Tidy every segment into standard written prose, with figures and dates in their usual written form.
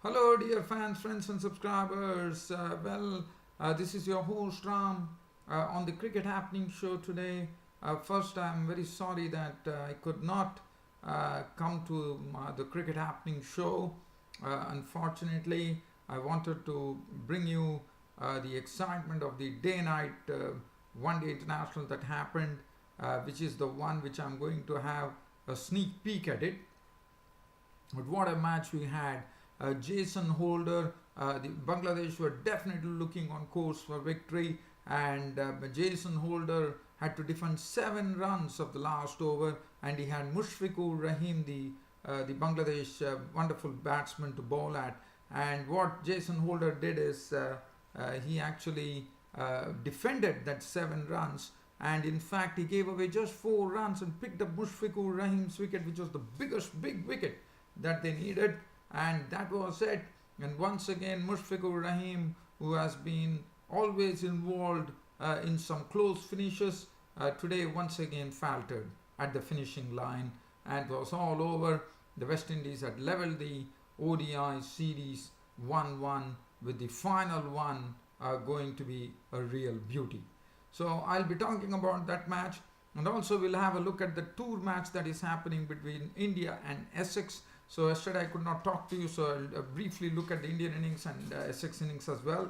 Hello, dear fans, friends, and subscribers. This is your host Ram on the Cricket Happening Show today. First, I'm very sorry that I could not come to the Cricket Happening Show. Unfortunately, I wanted to bring you the excitement of the day-night one day international that happened, which is the one which I'm going to have a sneak peek at it. But what a match we had! Jason Holder, the Bangladesh were definitely looking on course for victory, and Jason Holder had to defend 7 runs of the last over, and he had Mushfiqur Rahim, the Bangladesh wonderful batsman, to bowl at. And what Jason Holder did is he actually defended that 7 runs, and in fact he gave away just 4 runs and picked up Mushfiqur Rahim's wicket, which was the biggest big wicket that they needed, and that was it. And once again, Mushfiqur Rahim, who has been always involved in some close finishes, today once again faltered at the finishing line, and it was all over. The West Indies had levelled the ODI series 1-1, with the final one going to be a real beauty. So I'll be talking about that match, and also we'll have a look at the tour match that is happening between India and Essex. So yesterday I could not talk to you, so I'll briefly look at the Indian innings and Essex innings as well.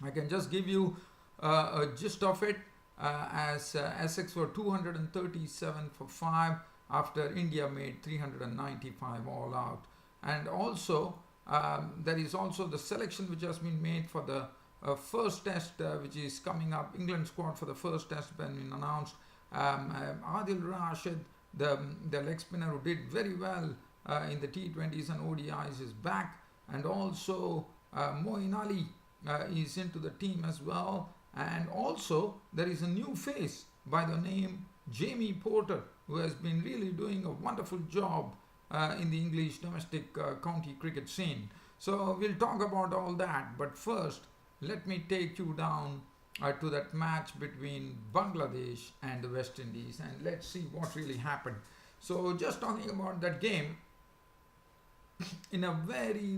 I can just give you a gist of it, as Essex were 237 for 5 after India made 395 all out. And also there is also the selection which has been made for the first test which is coming up. England squad for the first test has been announced. Adil Rashid, the leg spinner who did very well in the T20s and ODIs, is back, and also Moeen Ali is into the team as well. And also there is a new face by the name Jamie Porter, who has been really doing a wonderful job in the English domestic county cricket scene. So we'll talk about all that, but first let me take you down to that match between Bangladesh and the West Indies, and let's see what really happened. So just talking about that game in a very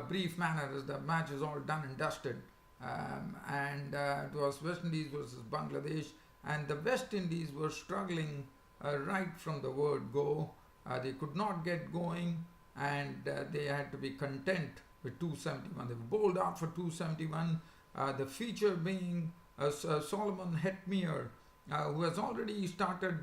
brief manner, as the match is all done and dusted, and it was West Indies versus Bangladesh, and the West Indies were struggling right from the word go. They could not get going, and they had to be content with 271. They were bowled out for 271. The feature being Solomon Hetmyer, who has already started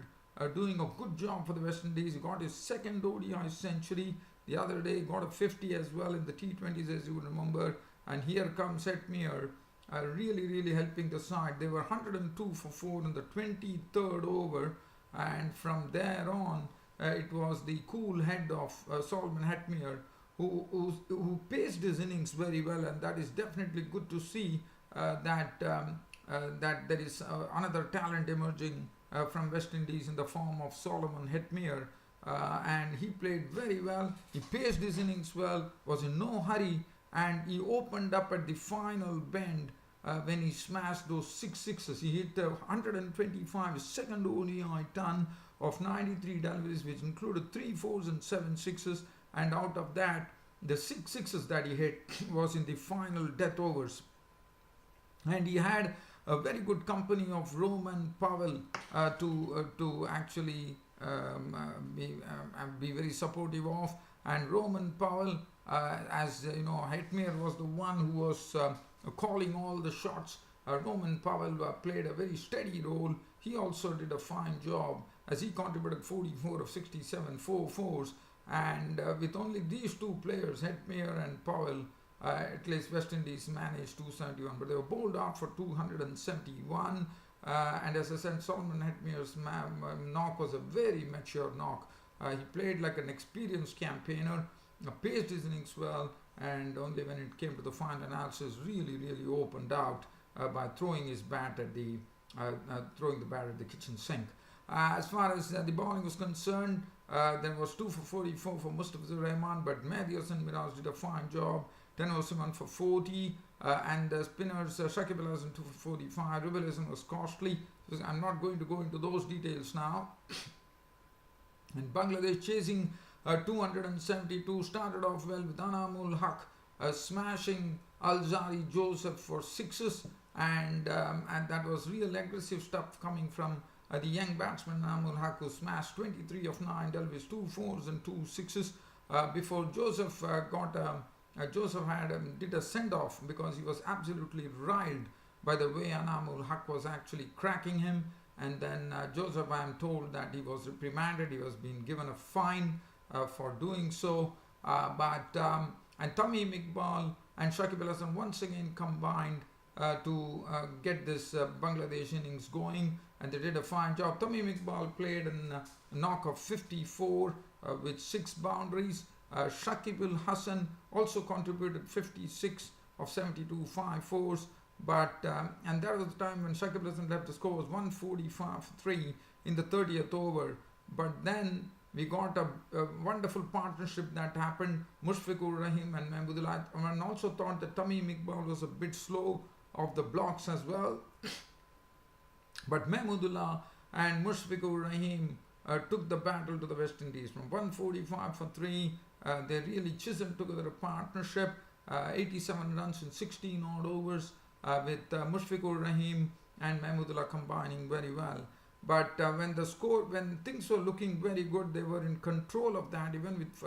doing a good job for the West Indies. He got his second ODI century the other day. He got a 50 as well in the T20s, as you would remember. And here comes Hetmyer, really helping the side. They were 102 for 4 in the 23rd over, and from there on, it was the cool head of Solomon Hetmyer who paced his innings very well, and that is definitely good to see that there is another talent emerging from West Indies in the form of Solomon Hetmyer, and he played very well. He paced his innings well, was in no hurry, and he opened up at the final bend when he smashed those 6 sixes. He hit 125, his second ODI ton of 93 deliveries, which included 3 fours and 7 sixes. And out of that, the 6 sixes that he hit was in the final death overs. And he had a very good company of Roman Powell to actually be very supportive of. And Roman Powell, as you know, Hetmyer was the one who was calling all the shots. Roman Powell played a very steady role. He also did a fine job, as he contributed 44 of 67, 4 fours. And with only these two players, Hetmyer and Powell, at least West Indies managed 271, but they were bowled out for 271. And as I said, Solomon Hetmyer's knock was a very mature knock. He played like an experienced campaigner, paced his innings well, and only when it came to the final analysis, really opened out by throwing his bat at the kitchen sink. As far as the bowling was concerned, there was 2 for 44 for Mustafizur Rahman, but Mehdi Hasan Miraj did a fine job. Tanoa Usman for 40, and the spinners Shakib Al Hasan 2 for 45. Ruben Hasan was costly. I'm not going to go into those details now. And Bangladesh chasing 272. Started off well with Anamul Haq smashing Alzari Joseph for sixes, and that was real aggressive stuff coming from the young batsman Anamul Haq, who smashed 23 of 9, dealt with 2 fours and 2 sixes before Joseph Joseph did a send-off because he was absolutely riled by the way Anamul Haq was actually cracking him. And then Joseph, I am told that he was reprimanded, he was being given a fine for doing so. And Tamim Iqbal and Shakib Al Hasan once again combined to get this Bangladesh innings going, and they did a fine job. Tamim Iqbal played a knock of 54 with 6 boundaries. Shakib Al Hasan also contributed 56 of 72 5-4s. But and that was the time when Shakib Al Hasan left. The score was 145-3 in the 30th over. But then we got a wonderful partnership that happened. Mushfiqur Rahim and Mahmudullah. And also thought that Tamim Iqbal was a bit slow off the blocks as well. But Mahmudullah and Mushfiqur Rahim took the battle to the West Indies from 145-3. They really chiseled together a partnership. 87 runs in 16 odd overs. With Mushfiqur Rahim and Mahmudullah combining very well. But when things were looking very good, they were in control of that. Even with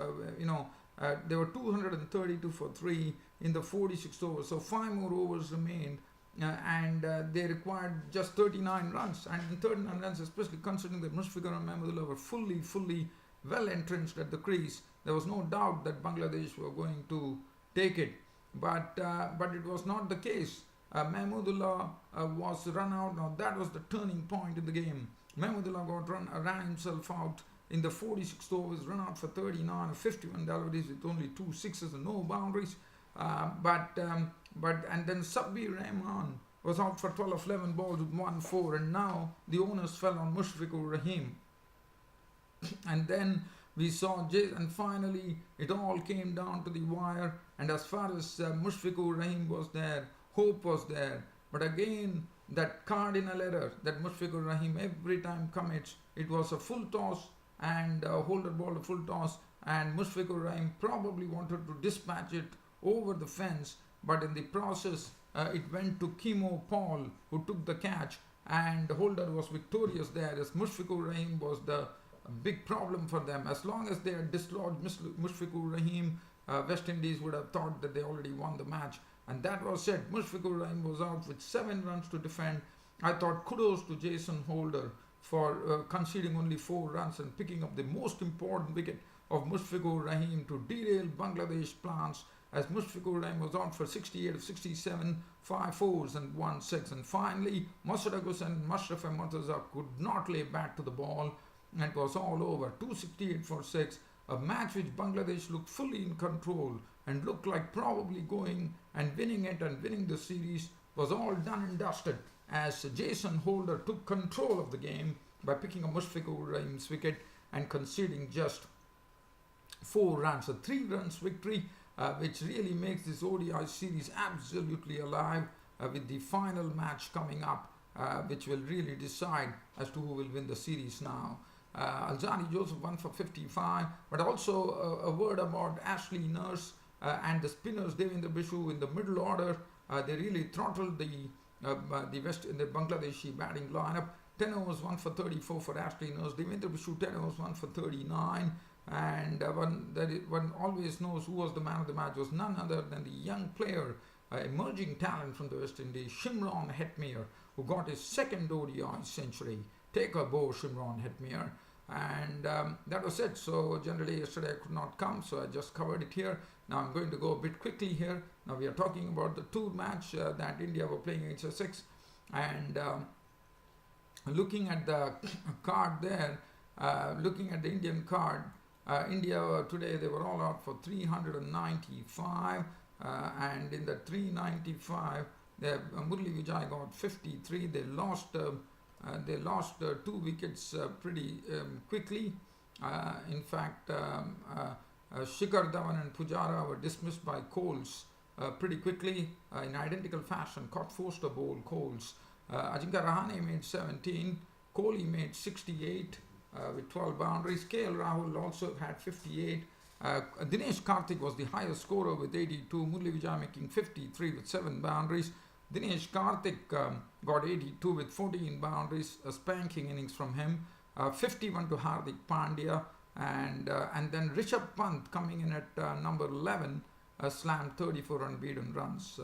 they were 232 for 3 in the 46 overs. So 5 more overs remained, and they required just 39 runs. And in 39 runs, especially considering that Mushfiqur and Mahmudullah were fully well entrenched at the crease, there was no doubt that Bangladesh were going to take it. But it was not the case. Mahmudullah was run out. Now that was the turning point in the game. Mahmudullah ran himself out in the 46 overs, run out for 39 or 51 deliveries with only 2 sixes and no boundaries. And then Sabbir Rahman was out for 12 of 11 balls with 1-4, and now the onus fell on Mushfiqur Rahim. And then we saw and finally it all came down to the wire. And as far as Mushfiqur Rahim was there, hope was there. But again, that cardinal error that Mushfiqur Rahim every time commits, it was a full toss, and Holder ball a full toss, and Mushfiqur Rahim probably wanted to dispatch it over the fence, but in the process it went to Kimo Paul, who took the catch, and Holder was victorious there, as Mushfiqur Rahim was the big problem for them. As long as they had dislodged Mushfiqur Rahim, West Indies would have thought that they already won the match. And that was it. Mushfiqur Rahim was out with 7 runs to defend. I thought kudos to Jason Holder for conceding only 4 runs and picking up the most important wicket of Mushfiqur Rahim to derail Bangladesh plans, as Mushfiqur Rahim was out for 68 of 67, 5 fours and 1 6. And finally, Mashraq Hussain and Mashraf Murtaza could not lay back to the ball, and it was all over. 268 for 6. A match which Bangladesh looked fully in control and looked like probably going and winning it and winning the series was all done and dusted, as Jason Holder took control of the game by picking up Mushfiqur Rahim's wicket and conceding just 4 runs. A 3 runs victory, which really makes this ODI series absolutely alive, with the final match coming up, which will really decide as to who will win the series now. Alzari Joseph won for 55, but also a word about Ashley Nurse and the spinners Devendra Bishu in the middle order. They really throttled the Bangladeshi batting lineup. 10 overs 1 for 34 for Ashley Nurse. Devendra Bishu 10 overs 1 for 39. And one always knows who was the man of the match was none other than the young player, emerging talent from the West Indies, Shimron Hetmyer, who got his 2nd ODI century. Take a bow, Shimron Hetmyer. And that was it. So generally yesterday I could not come, so I just covered it here. Now I'm going to go a bit quickly here. Now we are talking about the tour match that India were playing against Sussex, and looking at the card there, looking at the Indian card, India today they were all out for 395, and in the 395 Murali Vijay got 53. They lost 2 wickets pretty quickly. In fact, Shikhar Dhawan and Pujara were dismissed by Coles pretty quickly in identical fashion. Caught Foster bowled Coles. Ajinkya Rahane made 17. Kohli made 68. with 12 boundaries. KL Rahul also had 58. Dinesh Karthik was the highest scorer with 82. Murali Vijay making 53 with 7 boundaries. Dinesh Karthik got 82 with 14 boundaries, a spanking innings from him. 51 to Hardik Pandya, and then Rishabh Pant coming in at number 11, slammed 34 unbeaten runs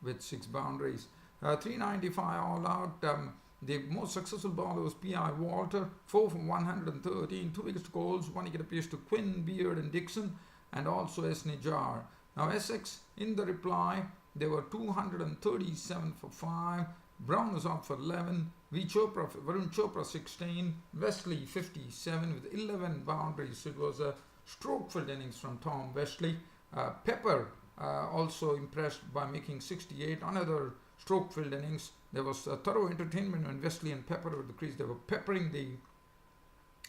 with 6 boundaries. 395 all out. The most successful bowler was P.I. Walter, 4 for 113, 2 wickets to Coles, 1 wicket appears to Quinn, Beard and Dixon, and also S. Nijar. Now Essex, in the reply, they were 237 for 5, Brown was out for 11, Varun Chopra 16, Wesley 57 with 11 boundaries. So it was a stroke-filled innings from Tom Wesley. Pepper also impressed by making 68, another stroke-filled innings. There was a thorough entertainment when Wesley and Pepper were at the crease. They were peppering the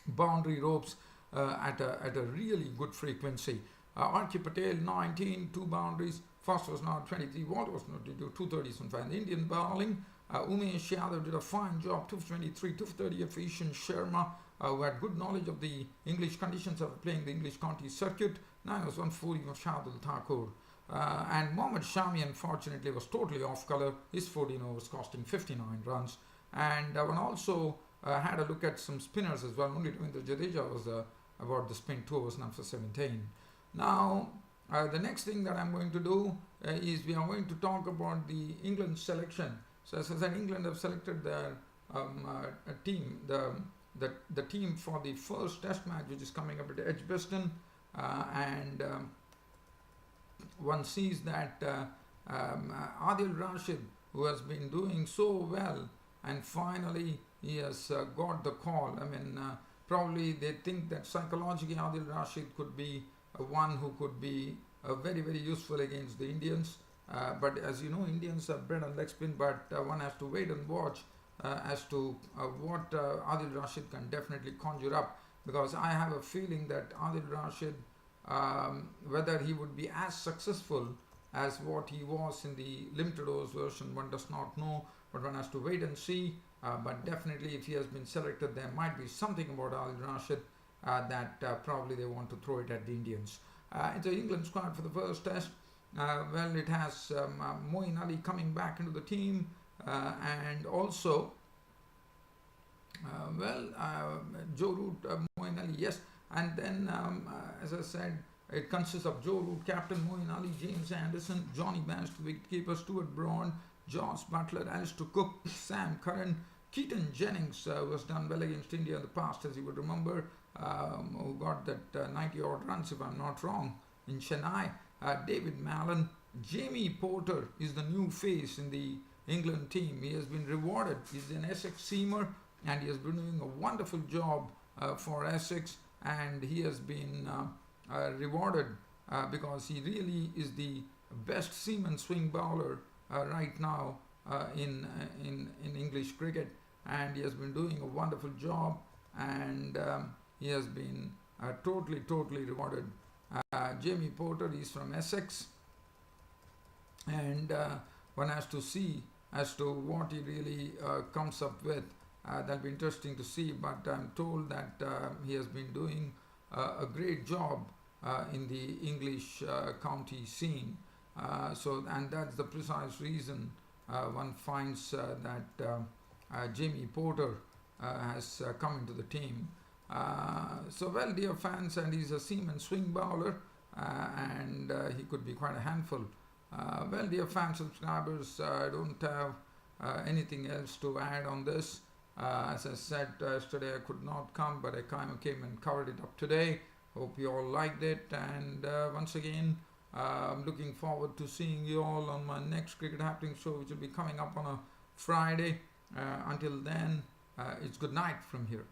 boundary ropes at a really good frequency. R.K. Patel 19, 2 boundaries. First was now 23. Walter was not to do 230s on 5. The Indian bowling, Umesh Yadav did a fine job, 223, 230 for Ishan Sharma, who had good knowledge of the English conditions of playing the English county circuit. 9 was 140 for Shardul Thakur. And Mohammad Shami, unfortunately, was totally off colour. His 14 overs costing 59 runs. And one also had a look at some spinners as well. Only Ravindra Jadeja was about the spin, 2 overs, none for 17. Now, the next thing that I'm going to do is we are going to talk about the England selection. So as I said, England have selected their team, the team for the first test match, which is coming up at Edgbaston, and one sees that Adil Rashid, who has been doing so well, and finally he has got the call. I mean, probably they think that psychologically Adil Rashid could be one who could be very, very useful against the Indians. But as you know, Indians are bred on leg spin, but one has to wait and watch as to what Adil Rashid can definitely conjure up, because I have a feeling that Adil Rashid, whether he would be as successful as what he was in the limited overs version, one does not know, but one has to wait and see. But definitely if he has been selected, there might be something about Adil Rashid that probably they want to throw it at the Indians. It's the England squad for the first test. Well, it has Moeen Ali coming back into the team, and also Joe Root, Moeen Ali, yes, and then as I said, it consists of Joe Root, captain, Moeen Ali, James Anderson, Johnny Bass, wicketkeeper, Stuart Broad, Joss Butler, Alistair Cook, Sam Curran, Keaton Jennings was done well against India in the past, as you would remember, who got that 90 odd runs, if I'm not wrong, in Chennai. David Mallon, Jamie Porter is the new face in the England team. He has been rewarded. He's an Essex seamer, and he has been doing a wonderful job for Essex, and he has been rewarded because he really is the best seaman swing bowler right now in English cricket, and he has been doing a wonderful job, and he has been totally rewarded. Jamie Porter is from Essex, and one has to see as to what he really comes up with. That'll be interesting to see, but I'm told that he has been doing a great job in the English county scene. And that's the precise reason one finds that Jamie Porter has come into the team. Well, dear fans, and he's a seaman swing bowler, and he could be quite a handful. Well, dear fans, subscribers, I don't have anything else to add on this. As I said yesterday, I could not come, but I came and covered it up today. Hope you all liked it, and once again, I'm looking forward to seeing you all on my next Cricket Happening show, which will be coming up on a Friday. Until then, it's good night from here.